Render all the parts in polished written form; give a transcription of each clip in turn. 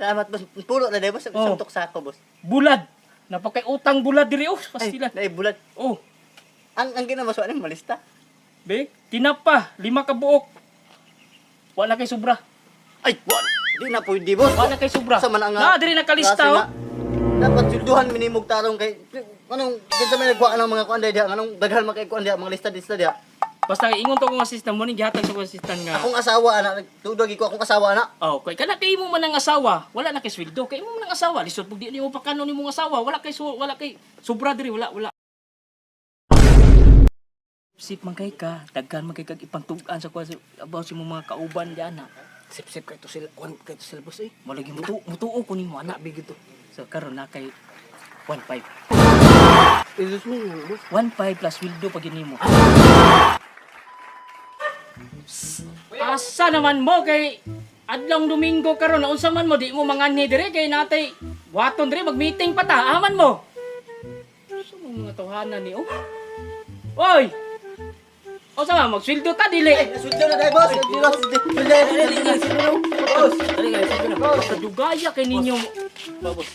Salamat, boss. Pulo na dahil, boss. Oh. Suntok sa ako, boss. Bulad. Napakay utang bulad diri oh, pastila. Ay, bulat. Oh, Ang ginawa sa ano, malista. be, tinapa, 5 ka buok. Wala kay sobra. Ay, wala. Di na pwede, boss. Wala kay sobra. Sa man ang Na diri nakalista oh. Dapat silduhan minimog tarong kay anong kinsa may nagkuha ng mga kuan diha anong daghal man kay kuan diha mga lista diha. Basta ingon to kong assistant mo ni gihatag sa kong assistant nga. Akong asawa ana tudog ko akong asawa ana. Oh, kay kana kay mo man ang asawa, wala na kay sweldo. Kay mo man ang asawa, lisod pug di nimo pakano nimong asawa, wala kay sobra diri, wala. Sip man kay ka, daghan man kay kag ipantug-an sa kuha about sa mga kauban diyan na. Sip kay to sila kuan kay to sila boss eh. Malagi mutuo ko nimo anak bigid to. So karon na kay 1.5. Isus mo nga boss. 1.5 plus sweldo pag nimo. Asa naman mo kay adlong Domingo karon unsa man mo di mo manganhi dire kay natay waton dire mag-meeting pa ta aman mo. Sa mga tawhanan ni oh. Oy. Unsa man magsweldo ta dili? Sweldo na dai boss. Boss. Boss. Sa dugaya kay ninyo. Boss.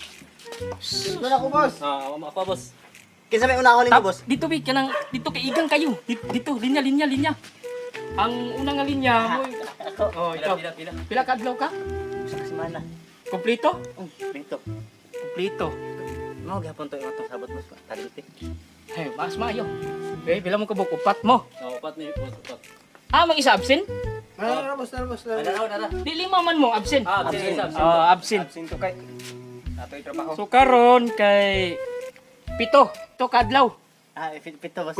Sweldo na ko boss. Ako boss. Kinsa may unahon nimo boss? Dito bi kanang dito kay igang kayo. Dito linya. Ang unang nga linya mo. Oh, ikaw. Pila ka adlaw ka? Sa semana. Kompleto? Dito. Kompleto. Mao gyapon to imong sabot boss. Talinti. Hey, mas maayo. Okay, pila mo kabuk upat mo. Upat ni upat. Ah, mag isa absent? Boss. Di 5 man mo absent. Absent. Absent. Absent to kay natoy trabaho. So karon kay pito to kadlaw. Pito boss.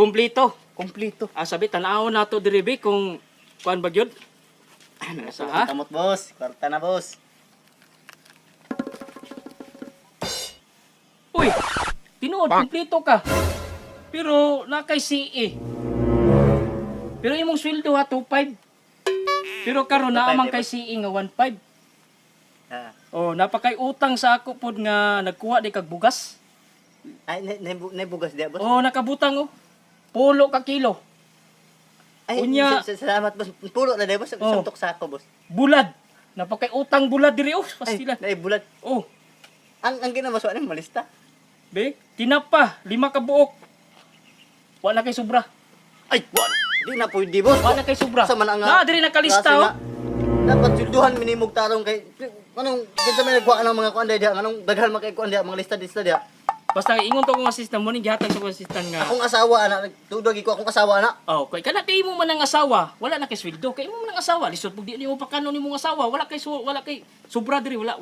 Kompleto. Ah, sabi tan-aw nato diri be kung kuan ba gyud? Ano sa ha? Kamot boss. Kwarta na boss. Uy, tinuod, kompleto ka. Pero nakay CE. Pero imong sweldo ha, 2.5. Pero karon na 2.5, amang kay CE nga 1.5. Ah. Oh, napakay utang sa ako pod nga nagkuha di kag bugas. Ay, bugas diya boss. Oh, nakabutang oh. Pulo ka kilo. Ay, Unya. salamat boss. Pulo na dahil boss. Oh. Suntok sa ako boss. Bulad. Napakay utang bulad diri oh, pastila. Ay, bulat. Oh, Ang ginawa sa ano, malista. be, tinapa, 5 ka buok. Wala kay sobra. Ay, wala. Di na pwede boss. Wala kay sobra. Sa man ang Na diri nakalista oh. Dapat silduhan minimog tarong kay anong kinsa may nagkuha ng mga kuan diha anong daghal man kay kuan diha mga lista diha. Basta ingon to kong assistant mo ni gihatag sa kong assistant nga. Akong asawa ana tudog ko akong asawa ana. Oh, kay kana kay mo man ang asawa, wala na kay sweldo. Kay mo man ang asawa, lisod pug di nimo pakano nimong asawa, wala kay sobra diri, wala.